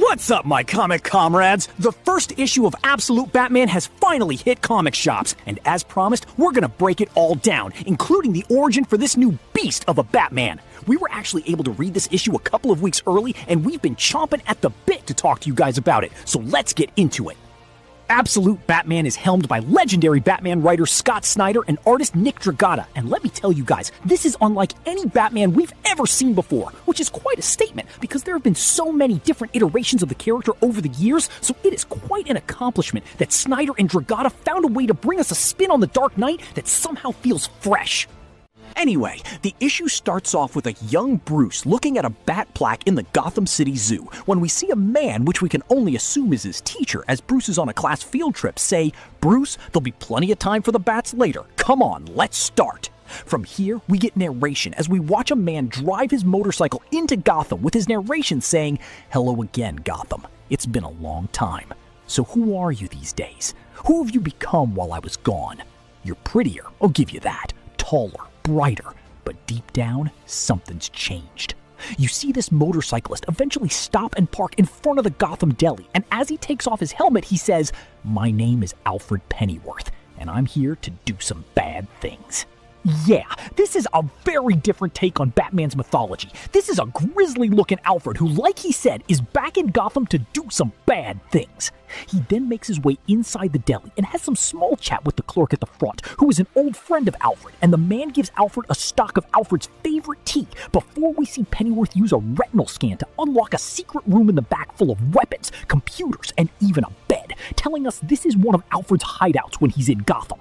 What's up, my comic comrades? The first issue of Absolute Batman has finally hit comic shops, and as promised, we're gonna break it all down, including the origin for this new beast of a Batman. We were actually able to read this issue a couple of weeks early, and we've been chomping at the bit to talk to you guys about it, so let's get into it. Absolute Batman is helmed by legendary Batman writer Scott Snyder and artist Nick Dragotta, and let me tell you guys, this is unlike any Batman we've ever seen before, which is quite a statement because there have been so many different iterations of the character over the years, so it is quite an accomplishment that Snyder and Dragotta found a way to bring us a spin on the Dark Knight that somehow feels fresh. Anyway, the issue starts off with a young Bruce looking at a bat plaque in the Gotham City Zoo when we see a man, which we can only assume is his teacher as Bruce is on a class field trip, say, "Bruce, there'll be plenty of time for the bats later. Come on, let's start." From here, we get narration as we watch a man drive his motorcycle into Gotham with his narration saying, "Hello again, Gotham. It's been a long time. So who are you these days? Who have you become while I was gone? You're prettier, I'll give you that. Taller, brighter, but deep down, something's changed." You see this motorcyclist eventually stop and park in front of the Gotham Deli, and as he takes off his helmet, he says, "My name is Alfred Pennyworth, and I'm here to do some bad things." Yeah, this is a very different take on Batman's mythology. This is a grisly-looking Alfred who, like he said, is back in Gotham to do some bad things. He then makes his way inside the deli and has some small chat with the clerk at the front, who is an old friend of Alfred, and the man gives Alfred a stock of Alfred's favorite tea before we see Pennyworth use a retinal scan to unlock a secret room in the back full of weapons, computers, and even a bed, telling us this is one of Alfred's hideouts when he's in Gotham.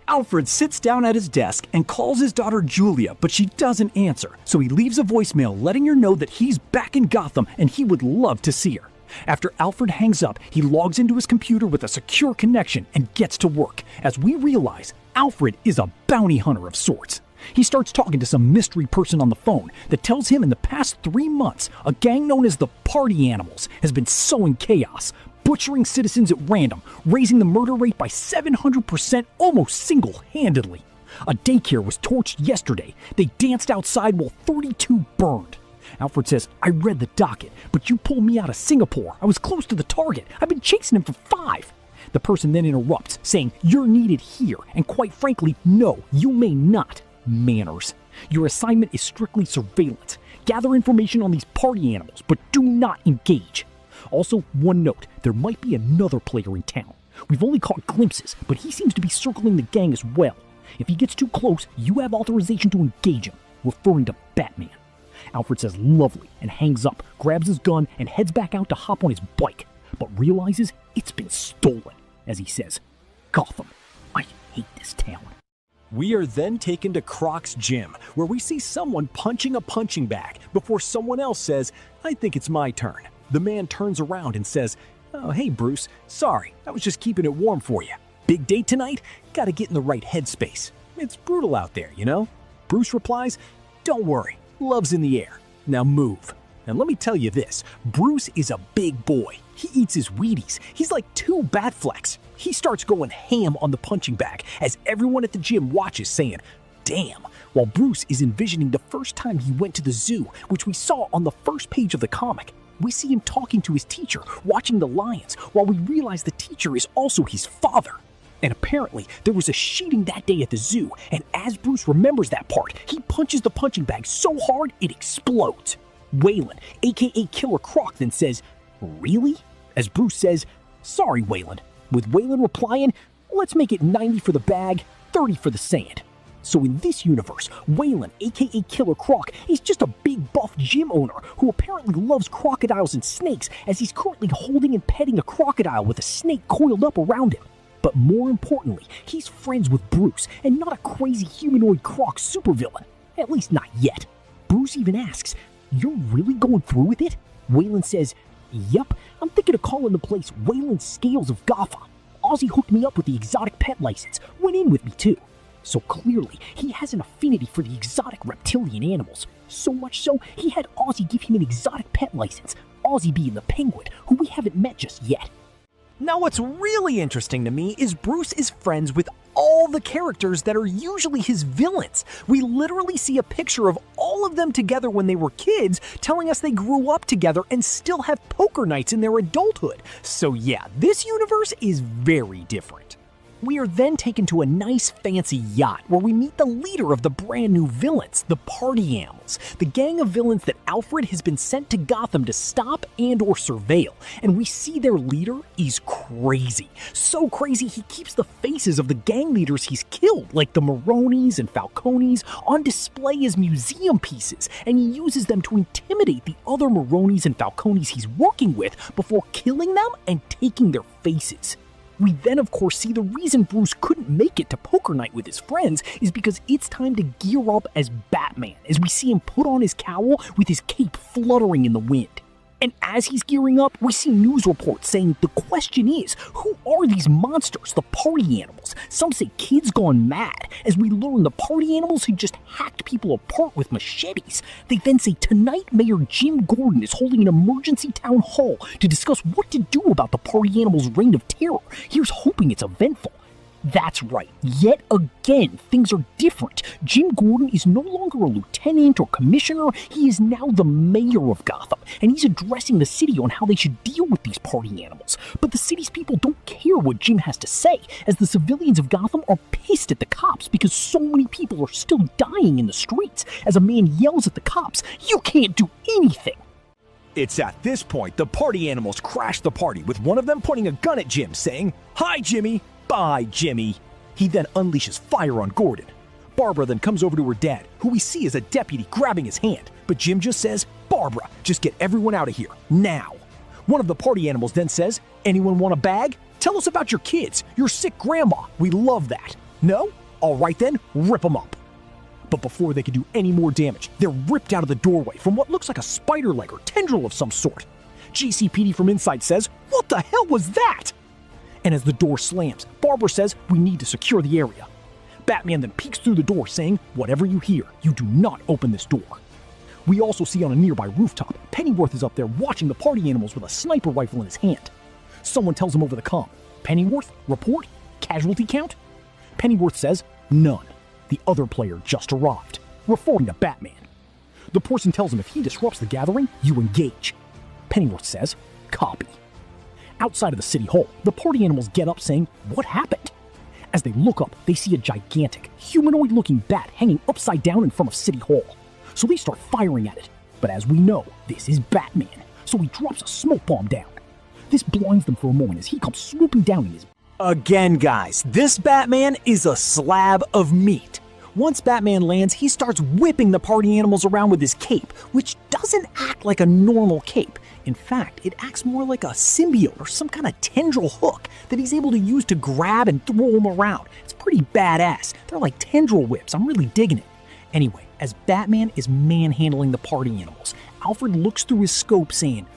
Alfred sits down at his desk and calls his daughter Julia, but she doesn't answer, so he leaves a voicemail letting her know that he's back in Gotham and he would love to see her. After Alfred hangs up, he logs into his computer with a secure connection and gets to work, as we realize Alfred is a bounty hunter of sorts. He starts talking to some mystery person on the phone that tells him in the past 3 months, a gang known as the Party Animals has been sowing chaos, butchering citizens at random, raising the murder rate by 700% almost single-handedly. A daycare was torched yesterday. They danced outside while 32 burned. Alfred says, "I read the docket, but you pulled me out of Singapore. I was close to the target. I've been chasing him for 5. The person then interrupts, saying, "You're needed here, and quite frankly, no, you may not. Manners. Your assignment is strictly surveillance. Gather information on these party animals, but do not engage. Also, one note, there might be another player in town. We've only caught glimpses, but he seems to be circling the gang as well. If he gets too close, you have authorization to engage him," referring to Batman. Alfred says lovely and hangs up, grabs his gun, and heads back out to hop on his bike, but realizes it's been stolen. As he says, "Gotham, I hate this town." We are then taken to Croc's gym, where we see someone punching a punching bag before someone else says, "I think it's my turn." The man turns around and says, "Oh, hey Bruce, sorry, I was just keeping it warm for you. Big day tonight? Gotta get in the right headspace. It's brutal out there, you know?" Bruce replies, "Don't worry, love's in the air. Now move." And let me tell you this, Bruce is a big boy. He eats his Wheaties. He's like 2 Batflecks. He starts going ham on the punching bag as everyone at the gym watches, saying, "Damn," while Bruce is envisioning the first time he went to the zoo, which we saw on the first page of the comic. We see him talking to his teacher, watching the lions, while we realize the teacher is also his father. And apparently, there was a shooting that day at the zoo, and as Bruce remembers that part, he punches the punching bag so hard it explodes. Waylon, aka Killer Croc, then says, "Really?" As Bruce says, "Sorry, Waylon," with Waylon replying, "Let's make it 90 for the bag, 30 for the sand." So in this universe, Waylon, aka Killer Croc, is just a big buff gym owner who apparently loves crocodiles and snakes, as he's currently holding and petting a crocodile with a snake coiled up around him. But more importantly, he's friends with Bruce and not a crazy humanoid croc supervillain. At least not yet. Bruce even asks, "You're really going through with it?" Waylon says, "Yup, I'm thinking of calling the place Waylon's Scales of Gotham. Ozzy hooked me up with the exotic pet license, went in with me too." So clearly, he has an affinity for the exotic reptilian animals. So much so, he had Ozzy give him an exotic pet license, Ozzy being the penguin, who we haven't met just yet. Now what's really interesting to me is Bruce is friends with all the characters that are usually his villains. We literally see a picture of all all of them together when they were kids, telling us they grew up together and still have poker nights in their adulthood. So yeah, this universe is very different. We are then taken to a nice fancy yacht where we meet the leader of the brand new villains, the Party Animals, the gang of villains that Alfred has been sent to Gotham to stop and or surveil. And we see their leader is crazy. So crazy he keeps the faces of the gang leaders he's killed, like the Maronis and Falcones, on display as museum pieces, and he uses them to intimidate the other Maronis and Falcones he's working with before killing them and taking their faces. We then, of course, see the reason Bruce couldn't make it to poker night with his friends is because it's time to gear up as Batman, as we see him put on his cowl with his cape fluttering in the wind. And as he's gearing up, we see news reports saying the question is, who are these monsters, the Party Animals? Some say kids gone mad, as we learn the Party Animals had just hacked people apart with machetes. They then say tonight Mayor Jim Gordon is holding an emergency town hall to discuss what to do about the Party Animals' reign of terror. Here's hoping it's eventful. That's right, yet again, things are different. Jim Gordon is no longer a lieutenant or commissioner, he is now the mayor of Gotham, and he's addressing the city on how they should deal with these party animals. But the city's people don't care what Jim has to say, as the civilians of Gotham are pissed at the cops because so many people are still dying in the streets, as a man yells at the cops, "You can't do anything!" It's at this point the party animals crash the party, with one of them pointing a gun at Jim, saying, "Hi, Jimmy." "Bye, Jimmy." He then unleashes fire on Gordon. Barbara then comes over to her dad, who we see as a deputy grabbing his hand, but Jim just says, "Barbara, just get everyone out of here, now." One of the party animals then says, "Anyone want a bag? Tell us about your kids, your sick grandma, we love that." "No? All right then, rip them up." But before they can do any more damage, they're ripped out of the doorway from what looks like a spider leg or tendril of some sort. GCPD from inside says, "What the hell was that?" And as the door slams, Barbara says, "We need to secure the area." Batman then peeks through the door saying, "Whatever you hear, you do not open this door." We also see on a nearby rooftop, Pennyworth is up there watching the party animals with a sniper rifle in his hand. Someone tells him over the comm, "Pennyworth, report? Casualty count?" Pennyworth says, "None. The other player just arrived," referring to Batman. The person tells him if he disrupts the gathering, you engage. Pennyworth says, "Copy." Outside of the city hall, the party animals get up saying, "What happened?" As they look up, they see a gigantic, humanoid-looking bat hanging upside down in front of City Hall. So they start firing at it. But as we know, this is Batman, so he drops a smoke bomb down. This blinds them for a moment as he comes swooping down in his... Again, guys, this Batman is a slab of meat. Once Batman lands, he starts whipping the party animals around with his cape, which doesn't act like a normal cape. In fact, it acts more like a symbiote or some kind of tendril hook that he's able to use to grab and throw them around. It's pretty badass. They're like tendril whips. I'm really digging it. Anyway, as Batman is manhandling the party animals, Alfred looks through his scope saying,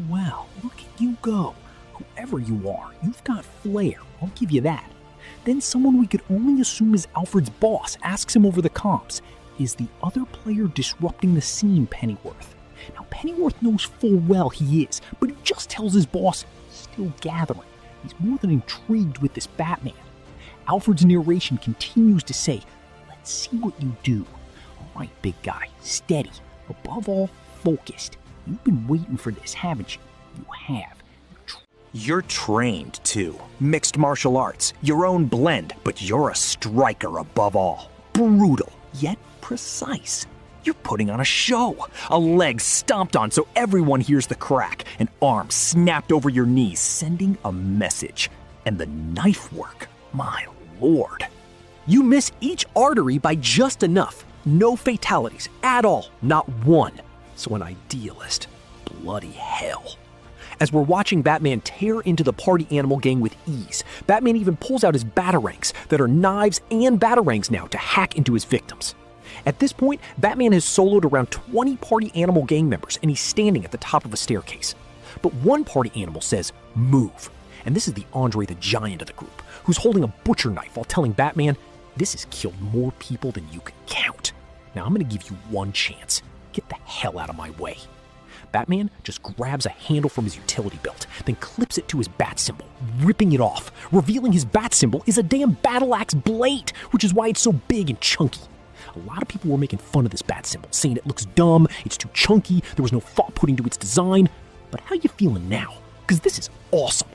well, look at you go. Whoever you are, you've got flair. I'll give you that." Then someone we could only assume is Alfred's boss asks him over the comms, "Is the other player disrupting the scene, Pennyworth?" Now, Pennyworth knows full well he is, but he just tells his boss, "Still gathering." He's more than intrigued with this Batman. Alfred's narration continues to say, "Let's see what you do. All right, big guy, steady. Above all, focused. You've been waiting for this, haven't you? You have. You're trained, too. Mixed martial arts, your own blend, but you're a striker above all. Brutal, yet precise. You're putting on a show. A leg stomped on so everyone hears the crack, an arm snapped over your knees, sending a message. And the knife work, my lord. You miss each artery by just enough. No fatalities at all, not one. So an idealist. Bloody hell." As we're watching Batman tear into the party animal gang with ease, Batman even pulls out his batarangs that are knives and batarangs now to hack into his victims. At this point, Batman has soloed around 20 party animal gang members and he's standing at the top of a staircase. But one party animal says, "Move." And this is the Andre the Giant of the group, who's holding a butcher knife while telling Batman, "This has killed more people than you can count. Now I'm gonna give you one chance. Get the hell out of my way." Batman just grabs a handle from his utility belt, then clips it to his bat symbol, ripping it off, revealing his bat symbol is a damn battle axe blade, which is why it's so big and chunky. A lot of people were making fun of this bat symbol, saying it looks dumb, it's too chunky, there was no thought put into its design. But how you feeling now? Because this is awesome.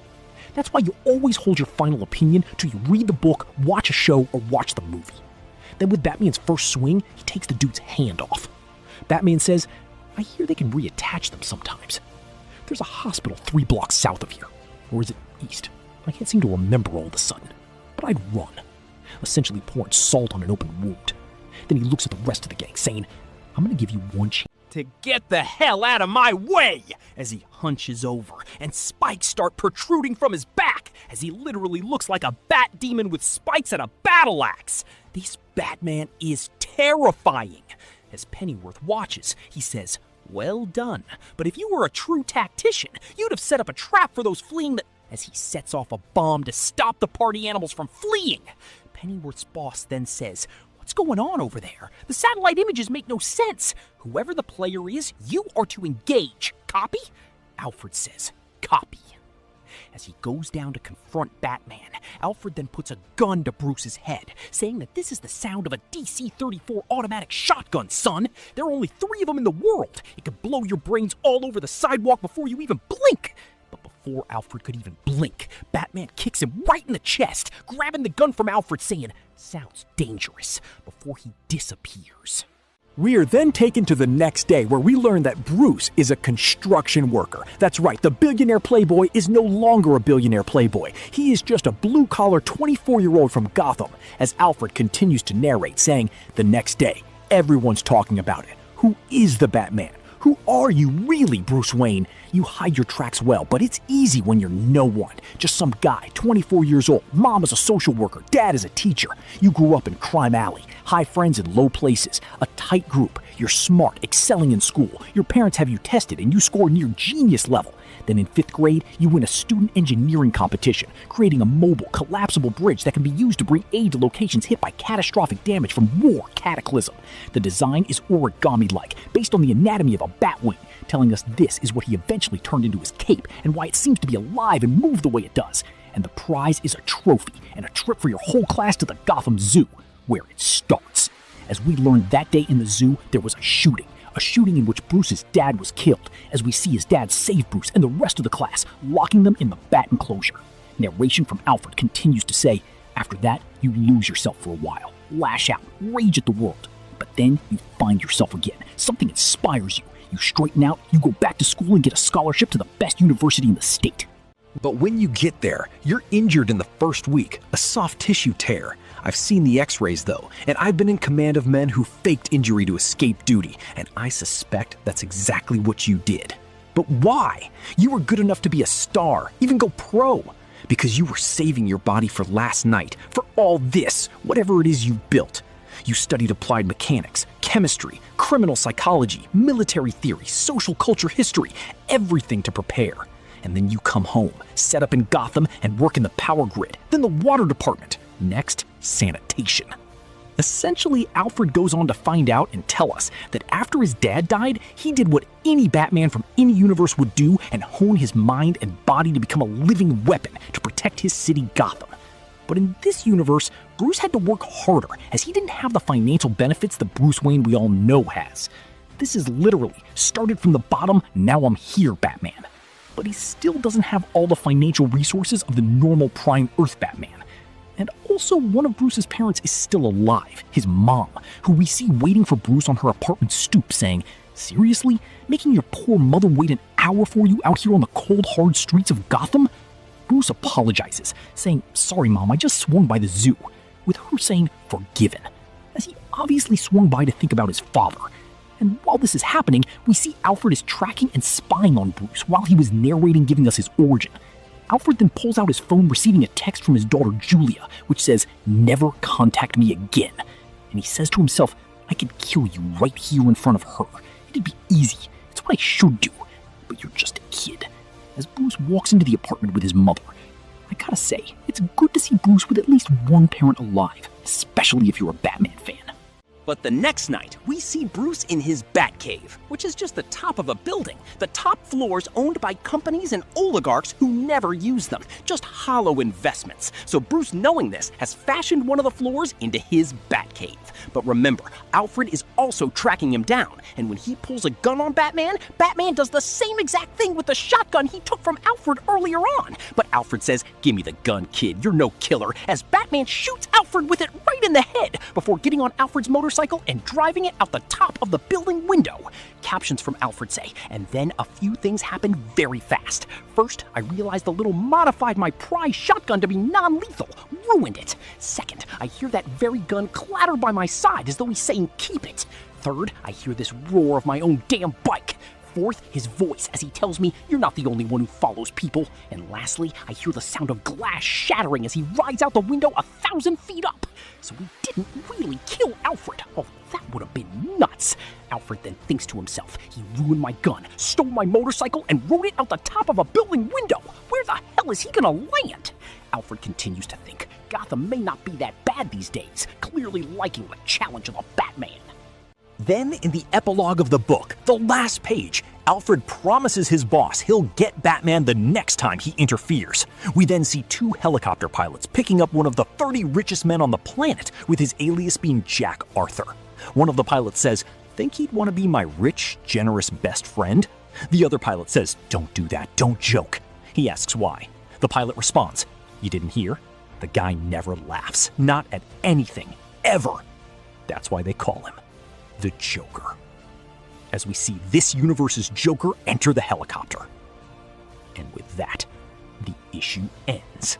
That's why you always hold your final opinion till you read the book, watch a show, or watch the movie. Then with Batman's first swing, he takes the dude's hand off. Batman says, I hear they can reattach them sometimes. There's a hospital 3 blocks south of here. Or is it east? I can't seem to remember all of a sudden. But I'd run, essentially pouring salt on an open wound. Then he looks at the rest of the gang, saying, I'm going to give you one chance to get the hell out of my way, as he hunches over and spikes start protruding from his back as he literally looks like a bat demon with spikes and a battle axe. This Batman is terrifying. As Pennyworth watches, he says, well done, but if you were a true tactician, you'd have set up a trap for those fleeing as he sets off a bomb to stop the party animals from fleeing. Pennyworth's boss then says, what's going on over there? The satellite images make no sense. Whoever the player is, you are to engage. Copy? Alfred says, copy. As he goes down to confront Batman, Alfred then puts a gun to Bruce's head, saying that this is the sound of a DC-34 automatic shotgun, son. There are only 3 of them in the world. It could blow your brains all over the sidewalk before you even blink. But before Alfred could even blink, Batman kicks him right in the chest, grabbing the gun from Alfred, saying, sounds dangerous, before he disappears. We are then taken to the next day where we learn that Bruce is a construction worker. That's right, the billionaire playboy is no longer a billionaire playboy. He is just a blue-collar 24-year-old from Gotham, as Alfred continues to narrate, saying, the next day, everyone's talking about it. Who is the Batman? Who are you really, Bruce Wayne? You hide your tracks well, but it's easy when you're no one. Just some guy, 24 years old, mom is a social worker, dad is a teacher. You grew up in Crime Alley, high friends in low places, a tight group. You're smart, excelling in school. Your parents have you tested and you score near genius level. Then in 5th grade, you win a student engineering competition, creating a mobile, collapsible bridge that can be used to bring aid to locations hit by catastrophic damage from war cataclysm. The design is origami-like, based on the anatomy of a bat wing, telling us this is what he eventually turned into his cape and why it seems to be alive and move the way it does. And the prize is a trophy and a trip for your whole class to the Gotham Zoo, where it starts. As we learned that day in the zoo, there was a shooting in which Bruce's dad was killed, as we see his dad save Bruce and the rest of the class, locking them in the bat enclosure. Narration from Alfred continues to say, after that, you lose yourself for a while, lash out, rage at the world. But then you find yourself again. Something inspires you. You straighten out, you go back to school and get a scholarship to the best university in the state. But when you get there, you're injured in the first week, a soft tissue tear. I've seen the x-rays though, and I've been in command of men who faked injury to escape duty, and I suspect that's exactly what you did. But why? You were good enough to be a star, even go pro, because you were saving your body for last night, for all this, whatever it is you built. You studied applied mechanics, chemistry, criminal psychology, military theory, social culture history, everything to prepare. And then you come home, set up in Gotham, and work in the power grid, then the water department. Next, sanitation. Essentially, Alfred goes on to find out and tell us that after his dad died, he did what any Batman from any universe would do and hone his mind and body to become a living weapon to protect his city Gotham. But in this universe, Bruce had to work harder as he didn't have the financial benefits that Bruce Wayne we all know has. This is literally started from the bottom, now I'm here Batman. But he still doesn't have all the financial resources of the normal Prime Earth Batman. And also, one of Bruce's parents is still alive, his mom, who we see waiting for Bruce on her apartment stoop saying, seriously? Making your poor mother wait an hour for you out here on the cold, hard streets of Gotham? Bruce apologizes, saying, sorry mom, I just swung by the zoo, with her saying, forgiven, as he obviously swung by to think about his father. And while this is happening, we see Alfred is tracking and spying on Bruce while he was narrating giving us his origin. Alfred then pulls out his phone receiving a text from his daughter Julia, which says, never contact me again. And he says to himself, I could kill you right here in front of her. It'd be easy. It's what I should do. But you're just a kid. As Bruce walks into the apartment with his mother, I gotta say, it's good to see Bruce with at least one parent alive, especially if you're a Batman fan. But the next night, we see Bruce in his Batcave, which is just the top of a building. The top floors owned by companies and oligarchs who never use them, just hollow investments. So Bruce, knowing this, has fashioned one of the floors into his Batcave. But remember, Alfred is also tracking him down, and when he pulls a gun on Batman, Batman does the same exact thing with the shotgun he took from Alfred earlier on. But Alfred says, "Give me the gun, kid, you're no killer," as Batman shoots Alfred with it right in the head before getting on Alfred's motorcycle and driving it out the top of the building window. Captions from Alfred say, and then a few things happen very fast. First, I realized the little modified my prize shotgun to be non-lethal, ruined it. Second, I hear that very gun clatter by my side as though he's saying keep it. Third, I hear this roar of my own damn bike. Fourth, his voice as he tells me you're not the only one who follows people. And lastly, I hear the sound of glass shattering as he rides out the window 1,000 feet up. So we didn't really kill Alfred. Oh, that would have been nuts. Alfred then thinks to himself, he ruined my gun, stole my motorcycle, and rode it out the top of a building window. Where the hell is he gonna land? Alfred continues to think, Gotham may not be that bad these days, clearly liking the challenge of the Batman. Then, in the epilogue of the book, the last page, Alfred promises his boss he'll get Batman the next time he interferes. We then see 2 helicopter pilots picking up one of the 30 richest men on the planet, with his alias being Jack Arthur. One of the pilots says, "Think he'd want to be my rich, generous best friend?" The other pilot says, "Don't do that, don't joke." He asks why. The pilot responds, "You didn't hear? The guy never laughs, not at anything, ever. That's why they call him the Joker." As we see this universe's Joker enter the helicopter. And with that, the issue ends.